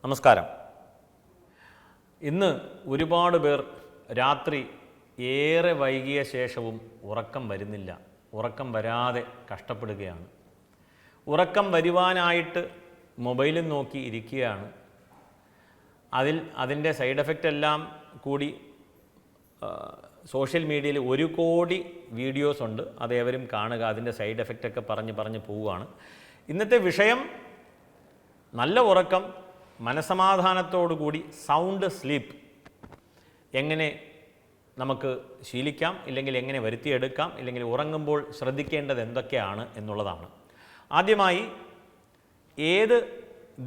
നമസ്കാരം. ഇന്ന് ഒരുപാട് പേർ രാത്രി ഏറെ വൈകിയ ശേഷവും ഉറക്കം വരുന്നില്ല, ഉറക്കം വരാതെ കഷ്ടപ്പെടുകയാണ്. ഉറക്കം വരുവാനായിട്ട് മൊബൈലും നോക്കി ഇരിക്കുകയാണ്. അതിൻ്റെ സൈഡ് എഫക്റ്റ് എല്ലാം കൂടി സോഷ്യൽ മീഡിയയിൽ 1 കോടി വീഡിയോസ് ഉണ്ട്. അതേവരും കാണുക. അതിൻ്റെ സൈഡ് എഫക്റ്റൊക്കെ പറഞ്ഞ് പോവുകയാണ്. ഇന്നത്തെ വിഷയം നല്ല ഉറക്കം, മനസമാധാനത്തോടുകൂടി സൗണ്ട് സ്ലീപ്പ് എങ്ങനെ നമുക്ക് ശീലിക്കാം, ഇല്ലെങ്കിൽ എങ്ങനെ വരുത്തിയെടുക്കാം, ഇല്ലെങ്കിൽ ഉറങ്ങുമ്പോൾ ശ്രദ്ധിക്കേണ്ടത് എന്തൊക്കെയാണ് എന്നുള്ളതാണ്. ആദ്യമായി ഏത്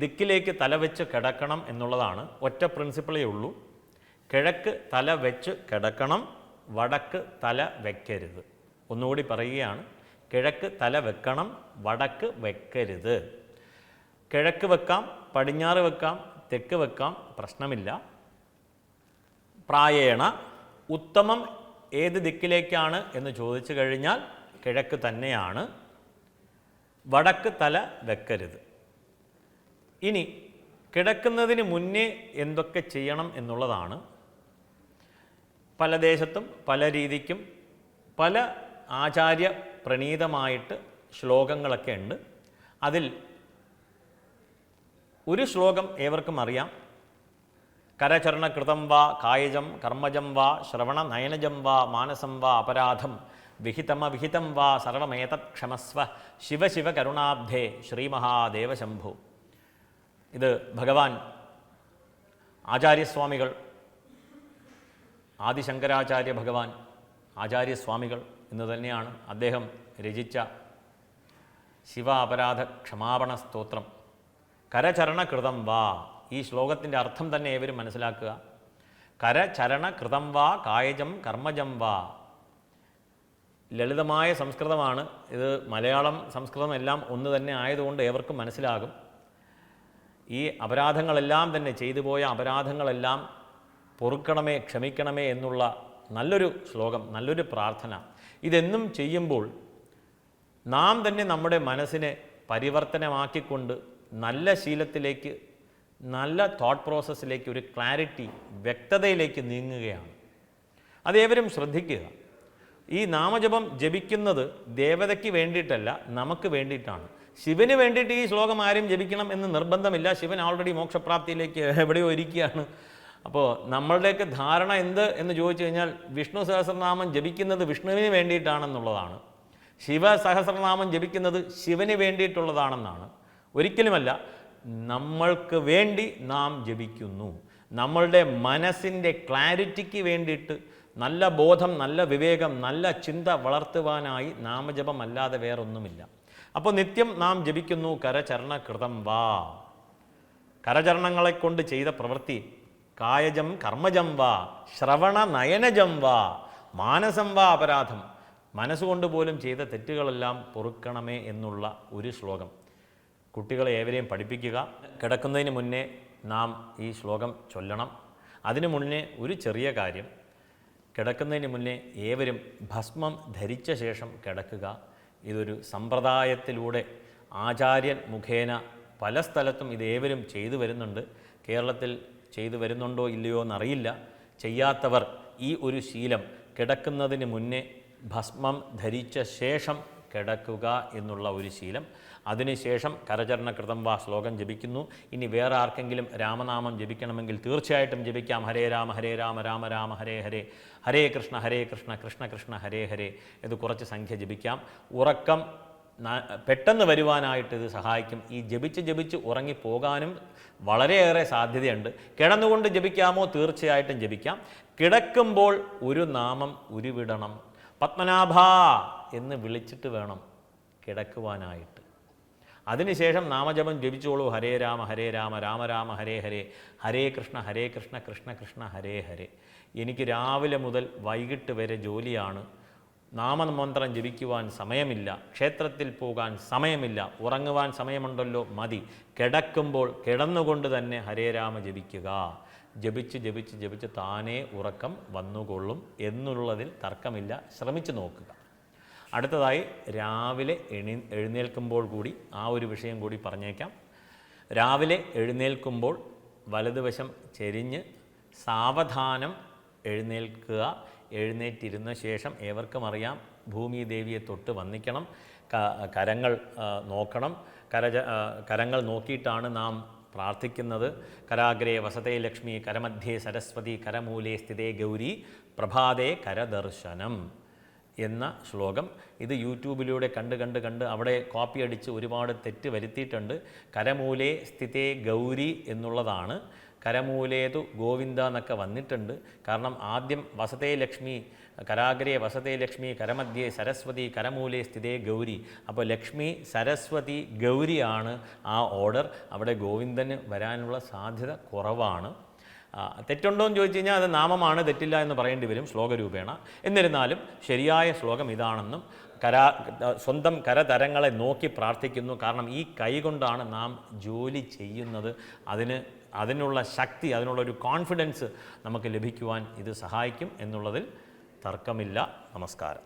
ദിക്കിലേക്ക് തലവെച്ച് കിടക്കണം എന്നുള്ളതാണ്. ഒറ്റ പ്രിൻസിപ്പിളേ ഉള്ളൂ. കിഴക്ക് തല വെച്ച് കിടക്കണം, വടക്ക് തല വെക്കരുത്. ഒന്നുകൂടി പറയുകയാണ്, കിഴക്ക് തല വെക്കണം, വടക്ക് വെക്കരുത്. കിഴക്ക് വെക്കാം, പടിഞ്ഞാറ് വെക്കാം, തെക്ക് വെക്കാം, പ്രശ്നമില്ല. പ്രായേണ ഉത്തമം ഏത് ദിക്കിലേക്കാണ് എന്ന് ചോദിച്ചു കഴിഞ്ഞാൽ കിഴക്ക് തന്നെയാണ്. വടക്ക് തല വെക്കരുത്. ഇനി കിടക്കുന്നതിന് മുന്നേ എന്തൊക്കെ ചെയ്യണം എന്നുള്ളതാണ്. പല ദേശത്തും പല രീതിക്കും പല ആചാര്യ പ്രണീതമായിട്ട് ശ്ലോകങ്ങളൊക്കെ ഉണ്ട്. അതിൽ ഒരു ശ്ലോകം ഏവർക്കും അറിയാം. കരചരണകൃതം വാ കായജം കർമ്മജം വാ ശ്രവണ നയനജം വാ മാനസം വാ അപരാധം വിഹിതം വാ സർവമേതത് ക്ഷമസ്വ ശിവ ശിവ കരുണാബ്ധേ ശ്രീമഹാദേവശംഭു. ഇത് ഭഗവാൻ ആചാര്യസ്വാമികൾ, ആദിശങ്കരാചാര്യ ഭഗവാൻ ആചാര്യസ്വാമികൾ എന്ന് തന്നെയാണ് അദ്ദേഹം രചിച്ച ശിവ അപരാധ ക്ഷമാപണ സ്തോത്രം. കരചരണകൃതം വാ, ഈ ശ്ലോകത്തിൻ്റെ അർത്ഥം തന്നെ ഏവരും മനസ്സിലാക്കുക. കരചരണകൃതം വാ കായജം കർമ്മജം വാ. ലളിതമായ സംസ്കൃതമാണ് ഇത്. മലയാളം സംസ്കൃതം എല്ലാം ഒന്ന് തന്നെ ആയതുകൊണ്ട് ഏവർക്കും മനസ്സിലാകും. ഈ അപരാധങ്ങളെല്ലാം തന്നെ, ചെയ്തു പോയ അപരാധങ്ങളെല്ലാം പൊറുക്കണമേ, ക്ഷമിക്കണമേ എന്നുള്ള നല്ലൊരു ശ്ലോകം, നല്ലൊരു പ്രാർത്ഥന. ഇതെന്നും ചെയ്യുമ്പോൾ നാം തന്നെ നമ്മുടെ മനസ്സിനെ പരിവർത്തനമാക്കിക്കൊണ്ട് നല്ല ശീലത്തിലേക്ക്, നല്ല തോട്ട് പ്രോസസ്സിലേക്ക്, ഒരു ക്ലാരിറ്റി, വ്യക്തതയിലേക്ക് നീങ്ങുകയാണ്. അതേവരും ശ്രദ്ധിക്കുക. ഈ നാമജപം ജപിക്കുന്നത് ദേവതയ്ക്ക് വേണ്ടിയിട്ടല്ല, നമുക്ക് വേണ്ടിയിട്ടാണ്. ശിവന് വേണ്ടിയിട്ട് ഈ ശ്ലോകം ആരും ജപിക്കണം എന്ന് നിർബന്ധമില്ല. ശിവൻ ഓൾറെഡി മോക്ഷപ്രാപ്തിയിലേക്ക് എവിടെയോ ഇരിക്കുകയാണ്. അപ്പോൾ നമ്മളുടെയൊക്കെ ധാരണ എന്ത് എന്ന് ചോദിച്ചു കഴിഞ്ഞാൽ വിഷ്ണു സഹസ്രനാമം ജപിക്കുന്നത് വിഷ്ണുവിന് വേണ്ടിയിട്ടാണെന്നുള്ളതാണ്. ശിവ സഹസ്രനാമം ജപിക്കുന്നത് ശിവന് വേണ്ടിയിട്ടുള്ളതാണെന്നാണ്. ഒരിക്കലുമല്ല. നമ്മൾക്ക് വേണ്ടി നാം ജപിക്കുന്നു. നമ്മളുടെ മനസ്സിൻ്റെ ക്ലാരിറ്റിക്ക് വേണ്ടിയിട്ട്, നല്ല ബോധം, നല്ല വിവേകം, നല്ല ചിന്ത വളർത്തുവാനായി നാമജപം അല്ലാതെ വേറൊന്നുമില്ല. അപ്പോൾ നിത്യം നാം ജപിക്കുന്നു കരചരണകൃതം വാ. കരചരണങ്ങളെ കൊണ്ട് ചെയ്ത പ്രവൃത്തി കായജം കർമ്മജം വാ ശ്രവണ നയനജം വാ മാനസം വാ അപരാധം. മനസ്സുകൊണ്ട് പോലും ചെയ്ത തെറ്റുകളെല്ലാം പൊറുക്കണമേ എന്നുള്ള ഒരു ശ്ലോകം കുട്ടികളെ ഏവരെയും പഠിപ്പിക്കുക. കിടക്കുന്നതിന് മുന്നേ നാം ഈ ശ്ലോകം ചൊല്ലണം. അതിനു മുന്നേ ഒരു ചെറിയ കാര്യം, കിടക്കുന്നതിന് മുന്നേ ഏവരും ഭസ്മം ധരിച്ച ശേഷം കിടക്കുക. ഇതൊരു സമ്പ്രദായത്തിലൂടെ ആചാര്യൻ മുഖേന പല സ്ഥലത്തും ഇത് ഏവരും ചെയ്തു വരുന്നുണ്ട്. കേരളത്തിൽ ചെയ്തു വരുന്നുണ്ടോ ഇല്ലയോ എന്നറിയില്ല. ചെയ്യാത്തവർ ഈ ഒരു ശീലം, കിടക്കുന്നതിന് മുന്നേ ഭസ്മം ധരിച്ച ശേഷം കിടക്കുക എന്നുള്ള ഒരു ശീലം. അതിനുശേഷം കരചരണകൃതം വാ ശ്ലോകം ജപിക്കുന്നു. ഇനി വേറെ ആർക്കെങ്കിലും രാമനാമം ജപിക്കണമെങ്കിൽ തീർച്ചയായിട്ടും ജപിക്കാം. ഹരേ രാമ രാമ രാമ ഹരേ ഹരേ, ഹരേ കൃഷ്ണ കൃഷ്ണ കൃഷ്ണ ഹരേ ഹരേ. ഇത് കുറച്ച് സംഖ്യ ജപിക്കാം. ഉറക്കം പെട്ടെന്ന് വരുവാനായിട്ട് ഇത് സഹായിക്കും. ഈ ജപിച്ച് ഉറങ്ങിപ്പോകാനും വളരെയേറെ സാധ്യതയുണ്ട്. കിടന്നുകൊണ്ട് ജപിക്കാമോ? തീർച്ചയായിട്ടും ജപിക്കാം. കിടക്കുമ്പോൾ ഒരു നാമം ഉരുവിടണം. പത്മനാഭ എന്ന് വിളിച്ചിട്ട് വേണം കിടക്കുവാനായിട്ട്. അതിനുശേഷം നാമജപം ജപിച്ചോളൂ. ഹരേ രാമ രാമ രാമ ഹരേ ഹരേ, ഹരേ കൃഷ്ണ കൃഷ്ണ കൃഷ്ണ ഹരേ ഹരേ. എനിക്ക് രാവിലെ മുതൽ വൈകിട്ട് വരെ ജോലിയാണ്. നാമമന്ത്രം ജപിക്കുവാൻ സമയമില്ല, ക്ഷേത്രത്തിൽ പോകാൻ സമയമില്ല, ഉറങ്ങുവാൻ സമയമുണ്ടല്ലോ, മതി. കിടക്കുമ്പോൾ കിടന്നുകൊണ്ട് തന്നെ ഹരേ രാമ ജപിക്കുക. ജപിച്ച് താനേ ഉറക്കം വന്നുകൊള്ളും എന്നുള്ളതിൽ തർക്കമില്ല. ശ്രമിച്ചു നോക്കുക. അടുത്തതായി രാവിലെ എഴുന്നേൽക്കുമ്പോൾ കൂടി ആ ഒരു വിഷയം കൂടി പറഞ്ഞേക്കാം. രാവിലെ എഴുന്നേൽക്കുമ്പോൾ വലതുവശം ചെരിഞ്ഞ് സാവധാനം എഴുന്നേൽക്കുക. എഴുന്നേറ്റിരുന്ന ശേഷം ഏവർക്കും അറിയാം ഭൂമിദേവിയെ തൊട്ട് വന്ദിക്കണം. കരങ്ങൾ നോക്കണം. കരങ്ങൾ നോക്കിയിട്ടാണ് നാം പ്രാർത്ഥിക്കുന്നത്. കരാഗ്രേ വസതേ ലക്ഷ്മി, കരമധ്യേ സരസ്വതി, കരമൂലേ സ്ഥിതേ ഗൗരി, പ്രഭാതേ കരദർശനം എന്ന ശ്ലോകം. ഇത് യൂട്യൂബിലൂടെ കണ്ട് അവിടെ കോപ്പി അടിച്ച് ഒരുപാട് തെറ്റ് വരുത്തിയിട്ടുണ്ട്. കരമൂലേ സ്ഥിതേ ഗൗരി എന്നുള്ളതാണ്. കരമൂലേതു ഗോവിന്ദ എന്നൊക്കെ വന്നിട്ടുണ്ട്. കാരണം ആദ്യം വസതേ ലക്ഷ്മി, കരാഗ്രേ വസതേ ലക്ഷ്മി, കരമധ്യേ സരസ്വതി, കരമൂലേ സ്ഥിതേ ഗൗരി. അപ്പോൾ ലക്ഷ്മി, സരസ്വതി, ഗൗരിയാണ് ആ ഓർഡർ. അവിടെ ഗോവിന്ദന് വരാനുള്ള സാധ്യത കുറവാണ്. തെറ്റുണ്ടോ എന്ന് ചോദിച്ചു കഴിഞ്ഞാൽ അത് നാമമാണ്, തെറ്റില്ല എന്ന് പറയേണ്ടി വരും ശ്ലോകരൂപേണ. എന്നിരുന്നാലും ശരിയായ ശ്ലോകം ഇതാണെന്നും സ്വന്തം കരതരങ്ങളെ നോക്കി പ്രാർത്ഥിക്കുന്നു. കാരണം ഈ കൈ കൊണ്ടാണ് നാം ജോലി ചെയ്യുന്നത്. അതിനുള്ള ശക്തി, അതിനുള്ളൊരു കോൺഫിഡൻസ് നമുക്ക് ലഭിക്കുവാൻ ഇത് സഹായിക്കും എന്നുള്ളതിൽ തർക്കമില്ല. നമസ്കാരം.